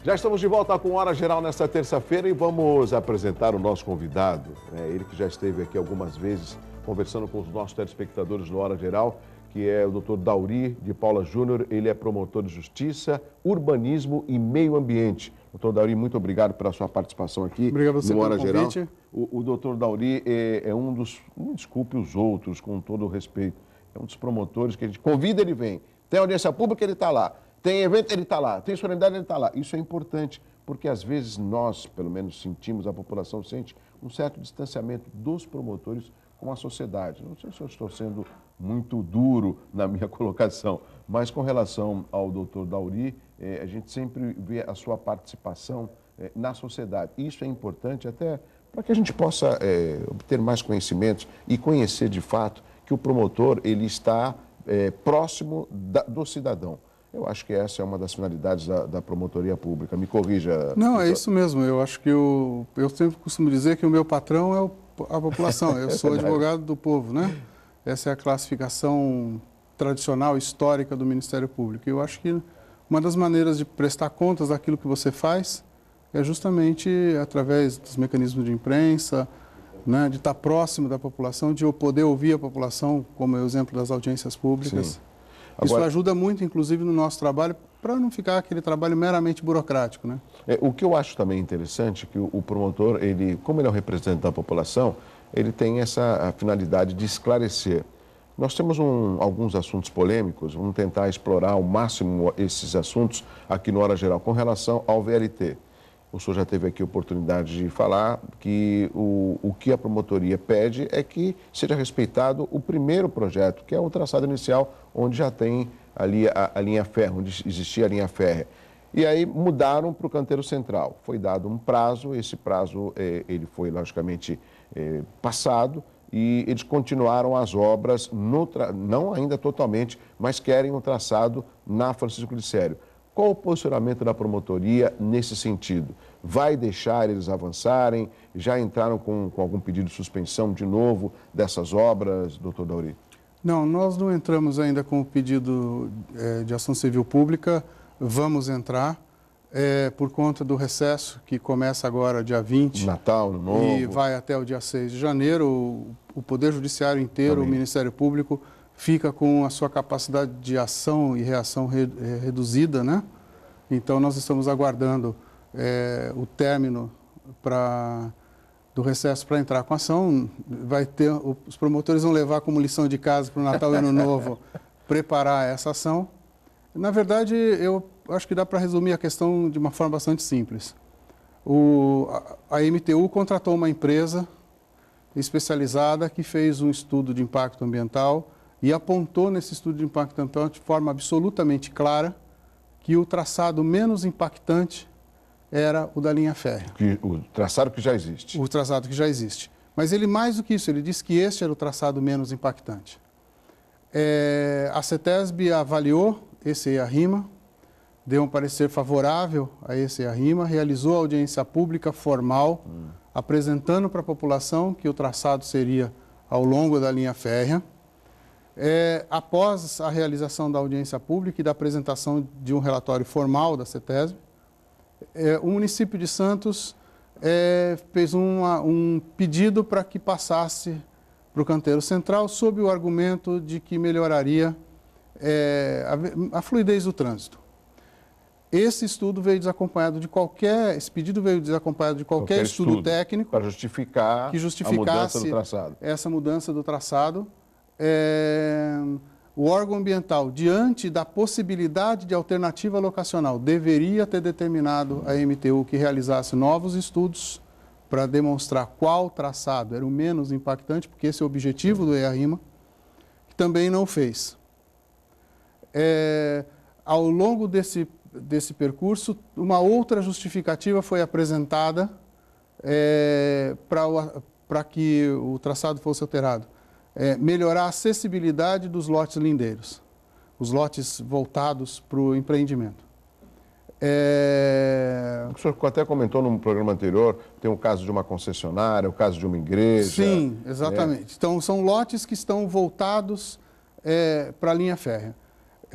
Já estamos de volta com Hora Geral nesta terça-feira e vamos apresentar o nosso convidado. Ele que já esteve aqui algumas vezes conversando com os nossos telespectadores no Hora Geral, que é o Dr. Dauri de Paula Júnior. Ele é promotor de Justiça, Urbanismo e Meio Ambiente. Dr. Dauri, muito obrigado pela sua participação aqui no Hora Geral. O Dr. Dauri é um dos, não desculpe os outros, com todo o respeito, é um dos promotores que a gente convida, ele vem. Tem audiência pública, ele está lá. Tem evento, ele está lá. Tem solenidade, ele está lá. Isso é importante, porque às vezes nós, pelo menos sentimos, a população sente um certo distanciamento dos promotores com a sociedade. Não sei se eu estou sendo muito duro na minha colocação, mas com relação ao doutor Dauri, a gente sempre vê a sua participação na sociedade. Isso é importante até para que a gente possa obter mais conhecimentos e conhecer de fato que o promotor ele está próximo do cidadão. Eu acho que essa é uma das finalidades da promotoria pública. Me corrija. Não, é isso mesmo. Eu acho que eu sempre costumo dizer que o meu patrão é a população. Eu sou advogado do povo, né? Essa é a classificação tradicional, histórica do Ministério Público. Eu acho que uma das maneiras de prestar contas daquilo que você faz é justamente através dos mecanismos de imprensa, né, de estar próximo da população, de eu poder ouvir a população, como é o exemplo das audiências públicas. Sim. Isso ajuda muito, inclusive, no nosso trabalho, para não ficar aquele trabalho meramente burocrático, né? O que eu acho também interessante é que o promotor, como ele é um representante da população, ele tem essa finalidade de esclarecer. Nós temos alguns assuntos polêmicos, vamos tentar explorar ao máximo esses assuntos aqui no Hora Geral, com relação ao VLT. O senhor já teve aqui a oportunidade de falar que o que a promotoria pede é que seja respeitado o primeiro projeto, que é o traçado inicial, onde já tem ali a linha férrea, onde existia a linha férrea. E aí mudaram para o canteiro central. Foi dado um prazo, esse prazo ele foi logicamente passado e eles continuaram as obras, não ainda totalmente, mas querem um traçado na Francisco Glicério. Qual o posicionamento da promotoria nesse sentido? Vai deixar eles avançarem? Já entraram com algum pedido de suspensão de novo dessas obras, doutor Dauri? Não, nós não entramos ainda com o pedido de ação civil pública. Vamos entrar por conta do recesso que começa agora dia 20. Natal, no novo. E vai até o dia 6 de janeiro. O Poder Judiciário inteiro, também. O Ministério Público, fica com a sua capacidade de ação e reação reduzida, né? Então, nós estamos aguardando o término do recesso para entrar com a ação. Os promotores vão levar como lição de casa para o Natal e Ano Novo preparar essa ação. Na verdade, eu acho que dá para resumir a questão de uma forma bastante simples. A MTU contratou uma empresa especializada que fez um estudo de impacto ambiental e apontou nesse estudo de impacto ambiental de forma absolutamente clara que o traçado menos impactante era o da linha férrea. O traçado que já existe. O traçado que já existe. Mas ele, mais do que isso, ele disse que este era o traçado menos impactante. A CETESB avaliou esse EIA-RIMA, deu um parecer favorável a esse EIA-RIMA, realizou audiência pública formal, apresentando para a população que o traçado seria ao longo da linha férrea. Após a realização da audiência pública e da apresentação de um relatório formal da CETESB, o município de Santos fez um pedido para que passasse para o canteiro central sob o argumento de que melhoraria a fluidez do trânsito. Esse estudo veio desacompanhado de esse pedido veio desacompanhado de qualquer estudo técnico para justificar a mudança do traçado. Essa mudança do traçado. O órgão ambiental, diante da possibilidade de alternativa locacional, deveria ter determinado à MTU que realizasse novos estudos para demonstrar qual traçado era o menos impactante, porque esse é o objetivo do EIA-RIMA, que também não fez. Ao longo desse percurso, uma outra justificativa foi apresentada para que o traçado fosse alterado. Melhorar a acessibilidade dos lotes lindeiros, os lotes voltados para o empreendimento. O senhor até comentou num programa anterior, tem o caso de uma concessionária, o caso de uma igreja. Sim, exatamente. Então, são lotes que estão voltados para a linha férrea.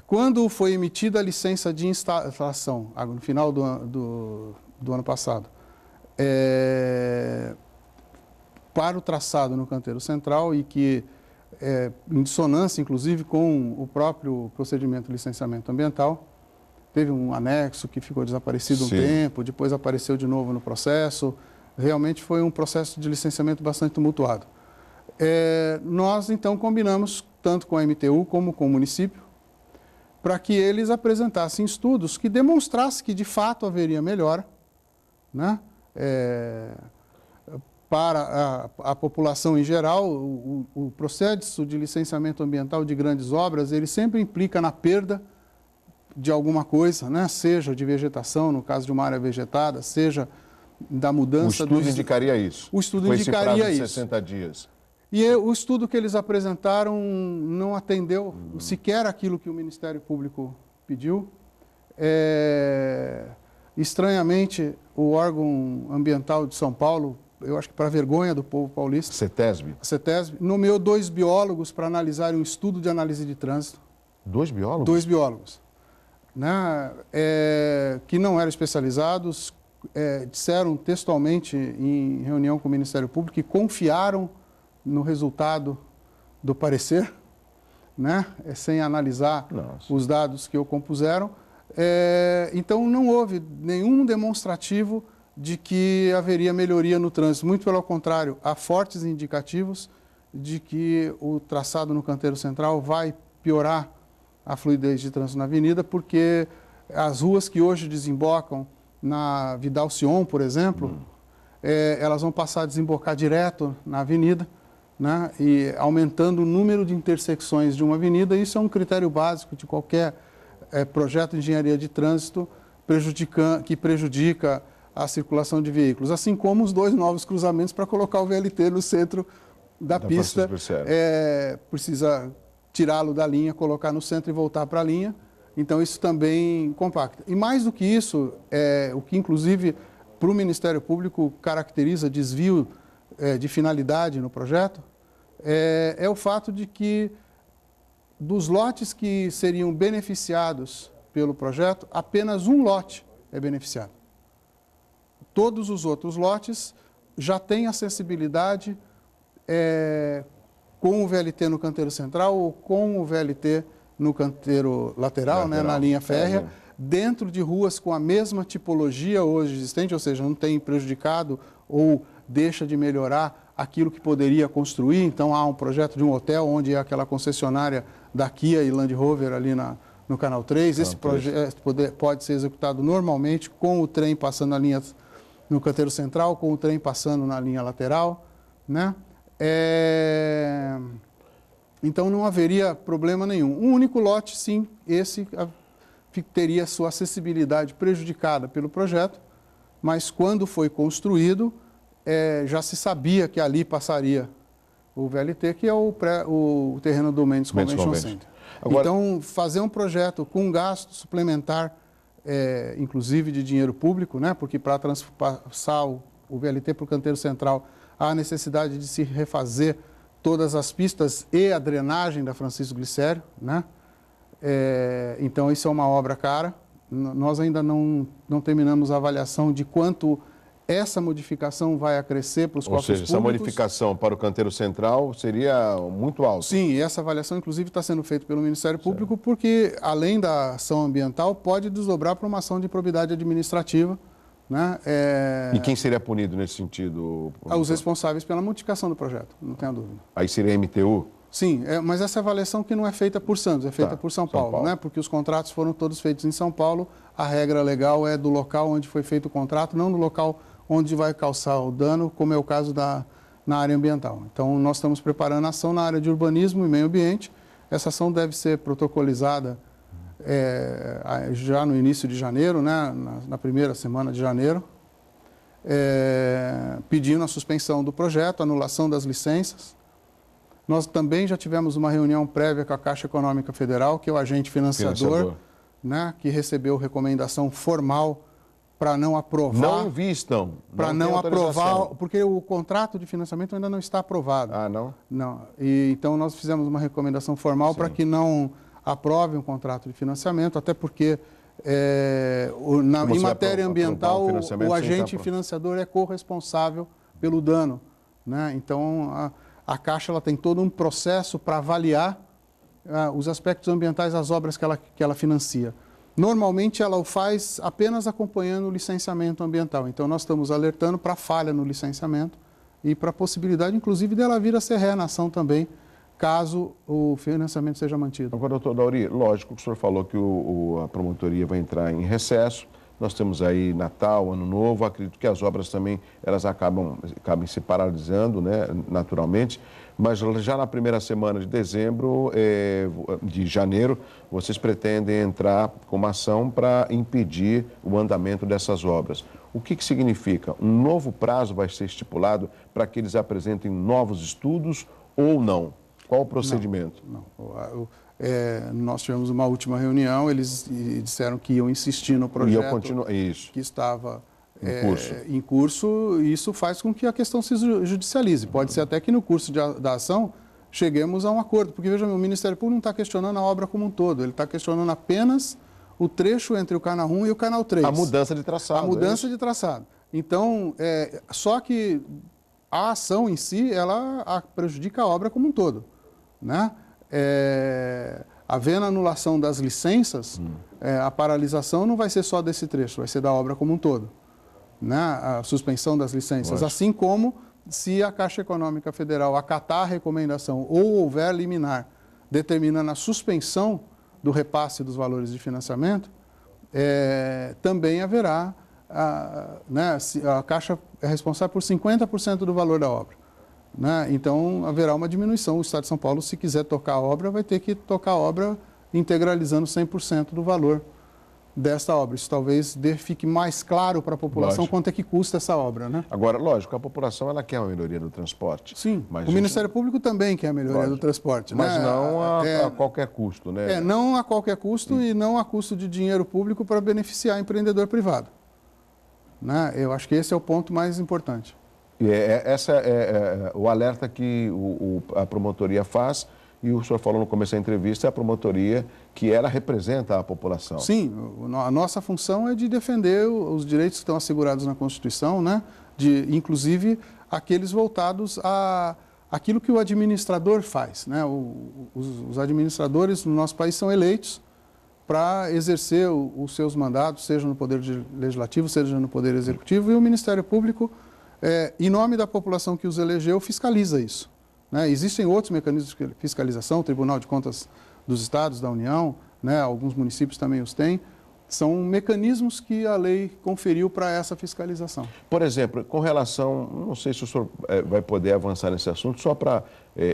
Quando foi emitida a licença de instalação, no final do ano passado, para o traçado no canteiro central e que, em dissonância, inclusive, com o próprio procedimento de licenciamento ambiental, teve um anexo que ficou desaparecido um tempo, depois apareceu de novo no processo. Realmente foi um processo de licenciamento bastante tumultuado. Nós, então, combinamos, tanto com a MTU como com o município, para que eles apresentassem estudos que demonstrassem que, de fato, haveria melhora, né? Para a população em geral. O processo de licenciamento ambiental de grandes obras, ele sempre implica na perda de alguma coisa, né? Seja de vegetação, no caso de uma área vegetada, seja da mudança... O estudo indicaria isso? O estudo indicaria isso. 60 dias. E o estudo que eles apresentaram não atendeu sequer aquilo que o Ministério Público pediu. Estranhamente, o órgão ambiental de São Paulo, eu acho que para vergonha do povo paulista... CETESB? A CETESB nomeou 2 biólogos para analisarem um estudo de análise de trânsito. 2 biólogos? 2 biólogos. Né? Que não eram especializados, disseram textualmente em reunião com o Ministério Público que confiaram no resultado do parecer, né? Sem analisar os dados que o compuseram. Então, não houve nenhum demonstrativo de que haveria melhoria no trânsito. Muito pelo contrário, há fortes indicativos de que o traçado no canteiro central vai piorar a fluidez de trânsito na avenida, porque as ruas que hoje desembocam na Vidal Sion, por exemplo, elas vão passar a desembocar direto na avenida, né? E aumentando o número de intersecções de uma avenida. Isso é um critério básico de qualquer projeto de engenharia de trânsito que prejudica a circulação de veículos, assim como os 2 novos cruzamentos para colocar o VLT no centro da pista. Precisa tirá-lo da linha, colocar no centro e voltar para a linha. Então, isso também compacta. E mais do que isso, o que inclusive para o Ministério Público caracteriza desvio de finalidade no projeto, é o fato de que dos lotes que seriam beneficiados pelo projeto, apenas um lote é beneficiado. Todos os outros lotes já têm acessibilidade com o VLT no canteiro central ou com o VLT no canteiro lateral, né, na linha férrea, dentro de ruas com a mesma tipologia hoje existente, ou seja, não tem prejudicado ou deixa de melhorar aquilo que poderia construir. Então, há um projeto de um hotel onde é aquela concessionária da Kia e Land Rover ali no Canal 3. Esse projeto pode ser executado normalmente com o trem passando na linha no canteiro central, com o trem passando na linha lateral, né? Então, não haveria problema nenhum. Um único lote, sim, esse teria sua acessibilidade prejudicada pelo projeto, mas quando foi construído, já se sabia que ali passaria o VLT, que é o terreno do Mendes Convention Center. Agora, então, fazer um projeto com gasto suplementar, inclusive de dinheiro público, né? Porque para transpassar o VLT para o canteiro central, há a necessidade de se refazer todas as pistas e a drenagem da Francisco Glicério, né? Então, isso é uma obra cara. Nós ainda não terminamos a avaliação de quanto essa modificação vai acrescer para os cofres públicos. Ou seja, essa modificação para o canteiro central seria muito alta. Sim, e essa avaliação, inclusive, está sendo feita pelo Ministério Público, porque, além da ação ambiental, pode desdobrar para uma ação de probidade administrativa, né? E quem seria punido nesse sentido? Os responsáveis pela modificação do projeto, não tenha dúvida. Aí seria a MTU? Sim, mas essa avaliação que não é feita por Santos, é feita por São Paulo, né? Porque os contratos foram todos feitos em São Paulo. A regra legal é do local onde foi feito o contrato, não do local onde vai causar o dano, como é o caso na área ambiental. Então, nós estamos preparando a ação na área de urbanismo e meio ambiente. Essa ação deve ser protocolizada já no início de janeiro, né? Na primeira semana de janeiro, pedindo a suspensão do projeto, anulação das licenças. Nós também já tivemos uma reunião prévia com a Caixa Econômica Federal, que é o agente financiador. Né? Que recebeu recomendação formal para não aprovar. Não vistam. Para não aprovar, porque o contrato de financiamento ainda não está aprovado. Ah, não? Não. Então, nós fizemos uma recomendação formal para que não aprove um contrato de financiamento, até porque em matéria ambiental o agente financiador é corresponsável pelo dano, né? Então a Caixa ela tem todo um processo para avaliar os aspectos ambientais das obras que ela financia. Normalmente ela o faz apenas acompanhando o licenciamento ambiental. Então nós estamos alertando para a falha no licenciamento e para a possibilidade, inclusive, dela vir a ser reanação também, caso o financiamento seja mantido. Agora, doutor Dauri, lógico que o senhor falou que a promotoria vai entrar em recesso. Nós temos aí Natal, Ano Novo, acredito que as obras também elas acabam se paralisando, né, naturalmente, mas já na primeira semana de dezembro, de janeiro, vocês pretendem entrar com uma ação para impedir o andamento dessas obras. O que significa? Um novo prazo vai ser estipulado para que eles apresentem novos estudos ou não? Qual o procedimento? Não. Nós tivemos uma última reunião, eles disseram que iam insistir no projeto que estava em curso, e isso faz com que a questão se judicialize. Pode ser até que no curso da ação cheguemos a um acordo, porque veja, o Ministério Público não está questionando a obra como um todo, ele está questionando apenas o trecho entre o Canal 1 e o Canal 3. A mudança de traçado. A mudança de traçado. Então, só que a ação em si, ela prejudica a obra como um todo, né? Havendo anulação das licenças, a paralisação não vai ser só desse trecho, vai ser da obra como um todo, né? A suspensão das licenças, assim como se a Caixa Econômica Federal acatar a recomendação ou houver liminar determinando a suspensão do repasse dos valores de financiamento, também haverá, a Caixa é responsável por 50% do valor da obra, né? Então, haverá uma diminuição. O Estado de São Paulo, se quiser tocar a obra, vai ter que tocar a obra integralizando 100% do valor desta obra. Isso talvez fique mais claro para a população quanto é que custa essa obra, né? Agora, lógico, a população ela quer uma melhoria do transporte. Sim, o Ministério Público também quer a melhoria do transporte. Mas né? Não a qualquer custo, né? Não a qualquer custo e não a custo de dinheiro público para beneficiar empreendedor privado, né? Eu acho que esse é o ponto mais importante. E essa é o alerta que a promotoria faz, e o senhor falou no começo da entrevista, é a promotoria que ela representa a população. Sim, a nossa função é de defender os direitos que estão assegurados na Constituição, né? Inclusive aqueles voltados àquilo que o administrador faz, né? Os administradores no nosso país são eleitos para exercer os seus mandatos, seja no Poder Legislativo, seja no Poder Executivo, e o Ministério Público, em nome da população que os elegeu, fiscaliza isso, né? Existem outros mecanismos de fiscalização, o Tribunal de Contas dos Estados, da União, né? Alguns municípios também os têm. São mecanismos que a lei conferiu para essa fiscalização. Por exemplo, com relação, não sei se o senhor vai poder avançar nesse assunto, só para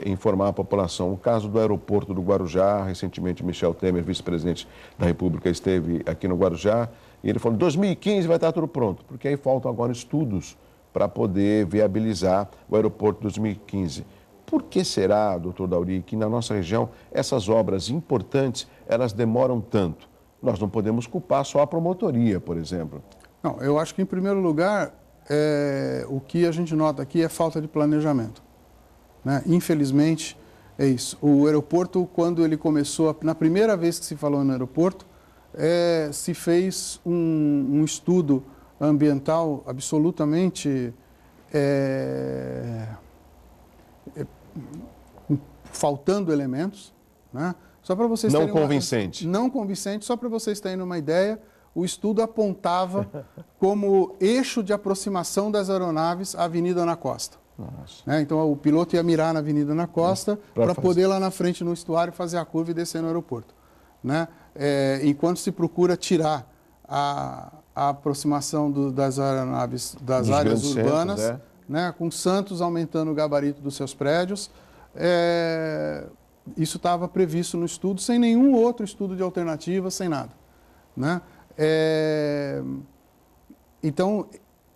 informar a população, o caso do aeroporto do Guarujá, recentemente Michel Temer, vice-presidente da República, esteve aqui no Guarujá, e ele falou, 2015 vai estar tudo pronto, porque aí faltam agora estudos para poder viabilizar o aeroporto 2015. Por que será, doutor Dauri, que na nossa região essas obras importantes, elas demoram tanto? Nós não podemos culpar só a promotoria, por exemplo. Não, eu acho que, em primeiro lugar, o que a gente nota aqui é falta de planejamento, né? Infelizmente, é isso. O aeroporto, quando ele começou, na primeira vez que se falou no aeroporto, se fez um estudo ambiental absolutamente faltando elementos, né? Só para vocês terem convincente. Não convincente, só para vocês terem uma ideia, o estudo apontava como eixo de aproximação das aeronaves à Avenida na Costa. Né? Então o piloto ia mirar na Avenida na Costa para poder lá na frente no estuário fazer a curva e descer no aeroporto, né? Enquanto se procura tirar a aproximação das aeronaves das áreas urbanas, centros, né? Com Santos aumentando o gabarito dos seus prédios, isso estava previsto no estudo, sem nenhum outro estudo de alternativa, sem nada, né? Então,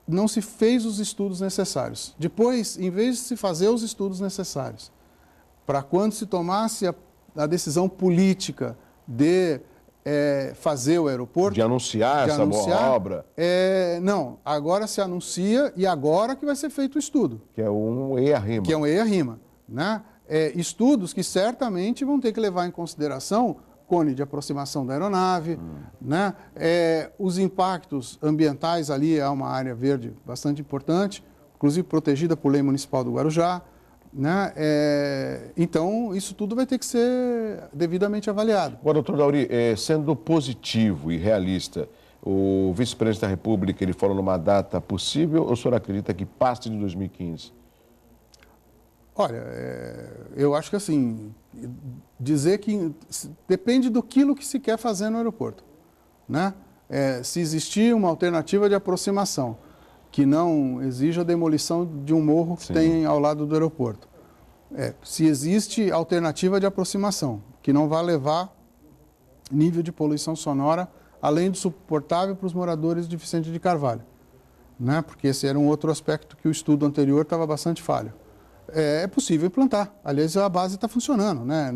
não se fez os estudos necessários. Depois, em vez de se fazer os estudos necessários, para quando se tomasse a decisão política de fazer o aeroporto... De anunciar essa boa obra? Não, agora se anuncia e agora que vai ser feito o estudo. Que é um EIA-RIMA. Que é um EIA-RIMA, né? Estudos que certamente vão ter que levar em consideração cone de aproximação da aeronave, né? Os impactos ambientais ali é uma área verde bastante importante, inclusive protegida por lei municipal do Guarujá, né? Então, isso tudo vai ter que ser devidamente avaliado. Agora, doutor Dauri, sendo positivo e realista, o vice-presidente da República, ele falou numa data possível ou o senhor acredita que passe de 2015? Olha, eu acho que assim, dizer que depende do que se quer fazer no aeroporto, né? Se existir uma alternativa de aproximação que não exija a demolição de um morro que tem ao lado do aeroporto. Se existe alternativa de aproximação que não vai levar nível de poluição sonora além do suportável para os moradores de Vicente de Carvalho, né? Porque esse era um outro aspecto que o estudo anterior estava bastante falho. É possível implantar. Aliás, a base está funcionando, né?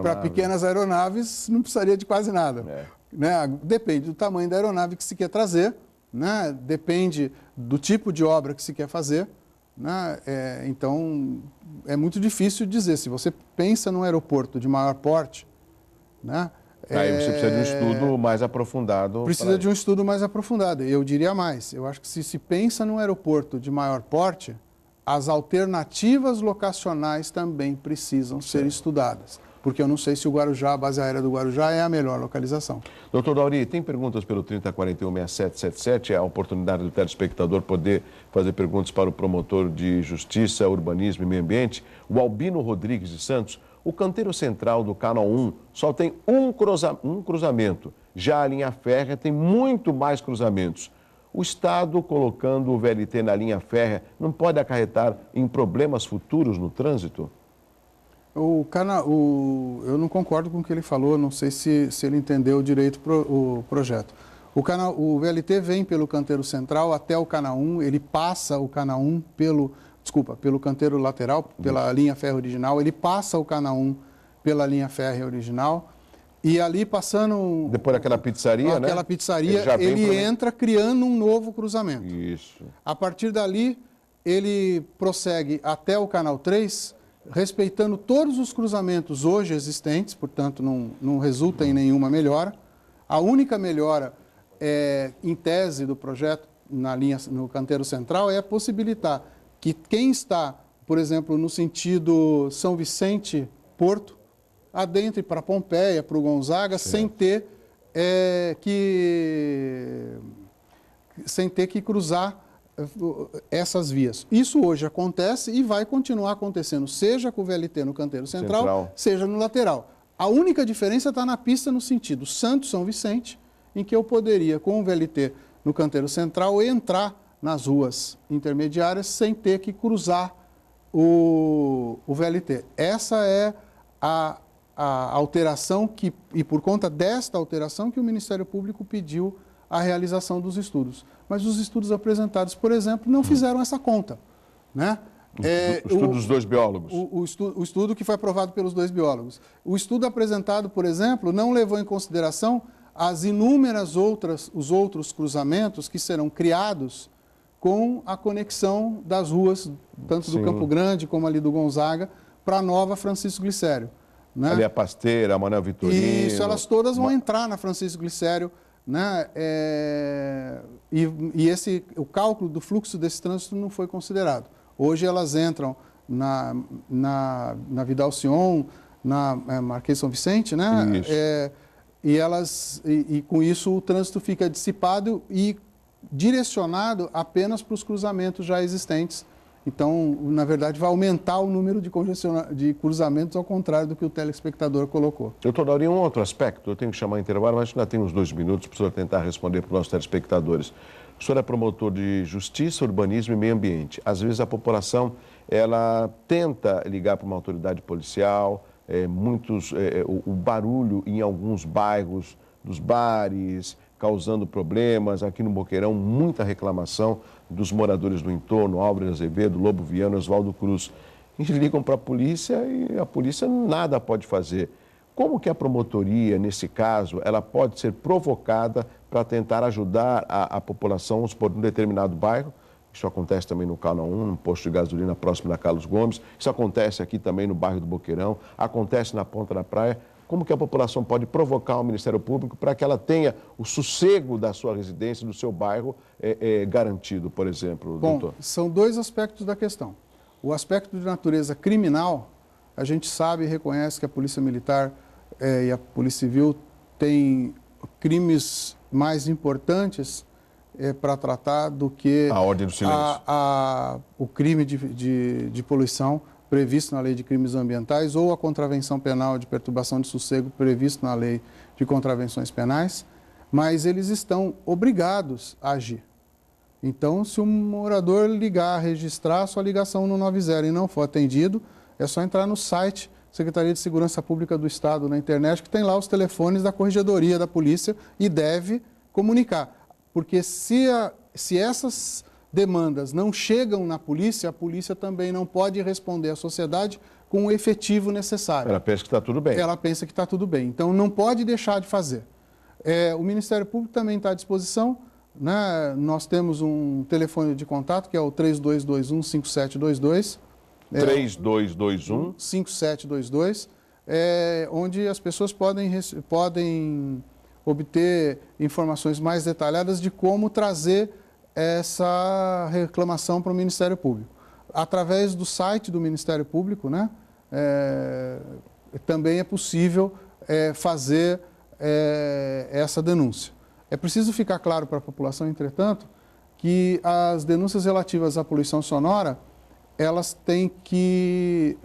Para pequenas aeronaves não precisaria de quase nada. Né? Depende do tamanho da aeronave que se quer trazer, né? Depende do tipo de obra que se quer fazer, né? Então, é muito difícil dizer. Se você pensa num aeroporto de maior porte, né? Aí você precisa de um estudo mais aprofundado. Precisa de um estudo mais aprofundado. Eu diria mais. Eu acho que se pensa num aeroporto de maior porte, as alternativas locacionais também precisam ser estudadas, porque eu não sei se o Guarujá, a base aérea do Guarujá é a melhor localização. Doutor Dauri, tem perguntas pelo 3041-6777, é a oportunidade do telespectador poder fazer perguntas para o promotor de Justiça, Urbanismo e Meio Ambiente, o Albino Rodrigues de Santos. O canteiro central do Canal 1 só tem um cruzamento, já a linha férrea tem muito mais cruzamentos. O Estado, colocando o VLT na linha férrea, não pode acarretar em problemas futuros no trânsito? Eu não concordo com o que ele falou, não sei se ele entendeu direito o projeto. O VLT vem pelo canteiro central até o Canal 1, ele passa o Canal 1 pelo canteiro lateral, pela linha férrea original, ele passa o Canal 1 pela linha férrea original. E ali passando... Depois daquela pizzaria, né? Aquela pizzaria, ele entra criando um novo cruzamento. Isso. A partir dali, ele prossegue até o Canal 3, respeitando todos os cruzamentos hoje existentes, portanto, não resulta em nenhuma melhora. A única melhora, em tese do projeto, no canteiro central, é possibilitar que quem está, por exemplo, no sentido São Vicente-Porto, adentre para Pompeia, para o Gonzaga, sem ter que cruzar essas vias. Isso hoje acontece e vai continuar acontecendo, seja com o VLT no canteiro central, seja no lateral. A única diferença está na pista no sentido Santos-São Vicente, em que eu poderia, com o VLT no canteiro central, entrar nas ruas intermediárias sem ter que cruzar o VLT. Essa é a alteração e por conta desta alteração que o Ministério Público pediu a realização dos estudos. Mas os estudos apresentados, por exemplo, não fizeram essa conta, né? O estudo dos dois biólogos. O estudo que foi aprovado pelos dois biólogos. O estudo apresentado, por exemplo, não levou em consideração os outros cruzamentos que serão criados com a conexão das ruas, tanto do Campo Grande como ali do Gonzaga, para a nova Francisco Glicério. Né? Ali a Pasteira, a Manuel Vitorino... Isso, elas todas vão entrar na Francisco Glicério, né? O cálculo do fluxo desse trânsito não foi considerado. Hoje elas entram na Vidal Sion, na Marquês São Vicente, né? E com isso o trânsito fica dissipado e direcionado apenas para os cruzamentos já existentes. Então, na verdade, vai aumentar o número de cruzamentos, ao contrário do que o telespectador colocou. Doutor Dauri, um outro aspecto, eu tenho que chamar o intervalo, mas ainda tem uns 2 minutos para o senhor tentar responder para os nossos telespectadores. O senhor é promotor de Justiça, Urbanismo e Meio Ambiente. Às vezes a população, ela tenta ligar para uma autoridade policial, o barulho em alguns bairros dos bares, causando problemas. Aqui no Boqueirão, muita reclamação dos moradores do entorno, Álvares Azevedo, Lobo Viana, Oswaldo Cruz. Eles ligam para a polícia e a polícia nada pode fazer. Como que a promotoria, nesse caso, ela pode ser provocada para tentar ajudar a população, vamos supor, num determinado bairro? Isso acontece também no Canal 1, no posto de gasolina próximo da Carlos Gomes. Isso acontece aqui também no bairro do Boqueirão, acontece na Ponta da Praia. como que a população pode provocar o Ministério Público para que ela tenha o sossego da sua residência, do seu bairro garantido, por exemplo, doutor? Bom, são dois aspectos da questão. O aspecto de natureza criminal, a gente sabe e reconhece que a Polícia Militar e a Polícia Civil têm crimes mais importantes para tratar do que a ordem do silêncio. O crime de poluição previsto na Lei de Crimes Ambientais ou a contravenção penal de perturbação de sossego previsto na Lei de Contravenções Penais, mas eles estão obrigados a agir. Então, se um morador registrar sua ligação no 90 e não for atendido, é só entrar no site Secretaria de Segurança Pública do Estado na internet, que tem lá os telefones da Corregedoria da Polícia e deve comunicar. Porque se essas demandas não chegam na polícia, a polícia também não pode responder à sociedade com o efetivo necessário. Ela pensa que está tudo bem. Ela pensa que está tudo bem. Então, não pode deixar de fazer. O Ministério Público também está à disposição, né? Nós temos um telefone de contato, que é o 3221-5722. 3221-5722, onde as pessoas podem obter informações mais detalhadas de como trazer essa reclamação para o Ministério Público. Através do site do Ministério Público, né, também é possível fazer essa denúncia. É preciso ficar claro para a população, entretanto, que as denúncias relativas à poluição sonora, elas têm que...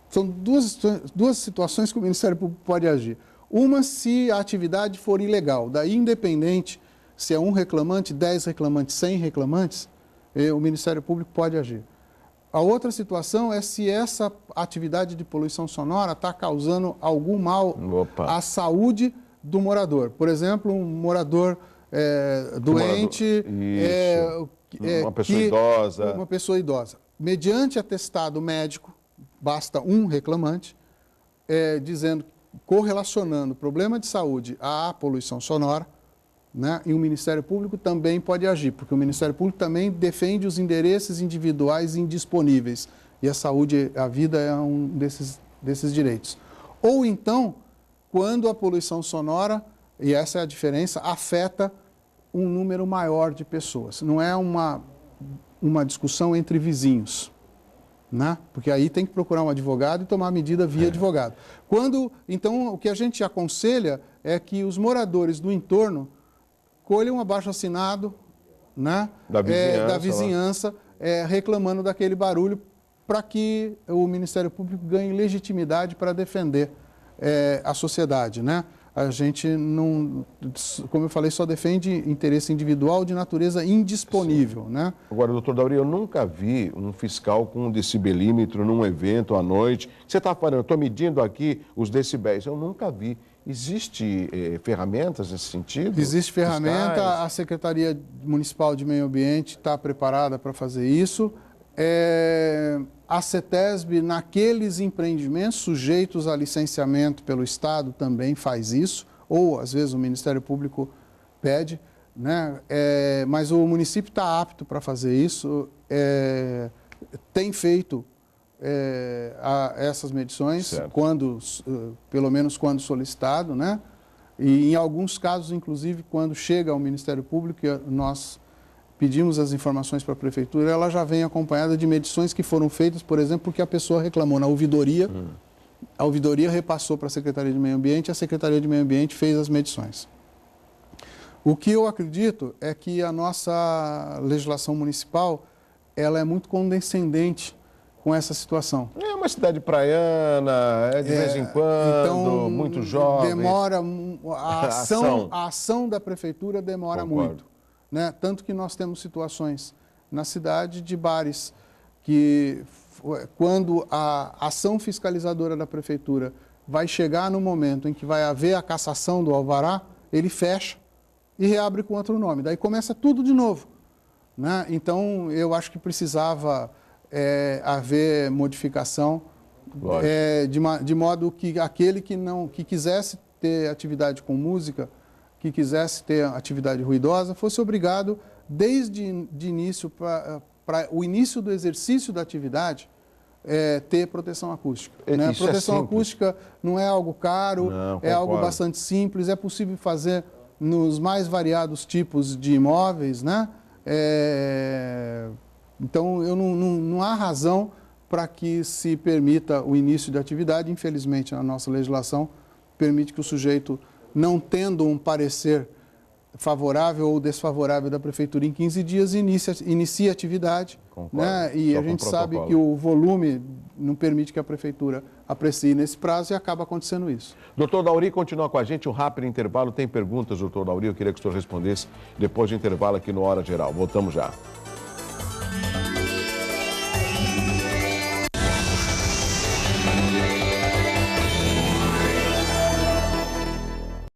são duas situações que o Ministério Público pode agir. Uma, se a atividade for ilegal, daí independente se é um reclamante, 10 reclamantes, 100 reclamantes, o Ministério Público pode agir. A outra situação é se essa atividade de poluição sonora está causando algum mal à saúde do morador. Por exemplo, um morador doente, uma pessoa idosa. Uma pessoa idosa. Mediante atestado médico, basta um reclamante, correlacionando problema de saúde à poluição sonora, né? E o Ministério Público também pode agir, porque o Ministério Público também defende os interesses individuais indisponíveis. E a saúde, a vida é um desses direitos. Ou então, quando a poluição sonora, e essa é a diferença, afeta um número maior de pessoas. Não é uma discussão entre vizinhos, né? Porque aí tem que procurar um advogado e tomar medida via advogado. Então, o que a gente aconselha é que os moradores do entorno colham um abaixo-assinado, né, da vizinhança reclamando daquele barulho, para que o Ministério Público ganhe legitimidade para defender a sociedade, né? A gente não, como eu falei, só defende interesse individual de natureza indisponível, né? Agora, doutor Dauri, eu nunca vi um fiscal com um decibelímetro num evento à noite. Você está falando, eu estou medindo aqui os decibéis. Eu nunca vi. Existe ferramentas nesse sentido? Existe ferramenta, a Secretaria Municipal de Meio Ambiente está preparada para fazer isso. A CETESB, naqueles empreendimentos sujeitos a licenciamento pelo Estado, também faz isso, ou às vezes o Ministério Público pede, né? Mas o município está apto para fazer isso, tem feito essas medições, pelo menos quando solicitado, né? E em alguns casos, inclusive, quando chega ao Ministério Público, nós pedimos as informações para a Prefeitura, ela já vem acompanhada de medições que foram feitas, por exemplo, porque a pessoa reclamou na ouvidoria, a ouvidoria repassou para a Secretaria de Meio Ambiente, a Secretaria de Meio Ambiente fez as medições. O que eu acredito é que a nossa legislação municipal, ela é muito condescendente com essa situação. É uma cidade praiana, de vez em quando, então, muito jovem. Demora, a ação da Prefeitura demora muito. Né? Tanto que nós temos situações na cidade de bares que, quando a ação fiscalizadora da Prefeitura vai chegar no momento em que vai haver a cassação do alvará, ele fecha e reabre com outro nome. Daí começa tudo de novo, né? Então, eu acho que precisava haver modificação de modo que aquele que quisesse ter atividade com música, que quisesse ter atividade ruidosa, fosse obrigado, desde de início, para o início do exercício da atividade, ter proteção acústica. Isso Né? é Proteção simples. acústica não é algo caro, Não, é algo concordo. bastante simples, é possível fazer nos mais variados tipos de imóveis, né? Então, não há razão para que se permita o início de atividade. Infelizmente, a nossa legislação permite que o sujeito, não tendo um parecer favorável ou desfavorável da Prefeitura em 15 dias, inicie a atividade. Né? E Só a com gente sabe protocolo. que o volume não permite que a Prefeitura aprecie nesse prazo e acaba acontecendo isso. Doutor Dauri continua com a gente, um rápido intervalo. Tem perguntas, doutor Dauri? Eu queria que o senhor respondesse depois do intervalo aqui no Hora Geral. Voltamos já.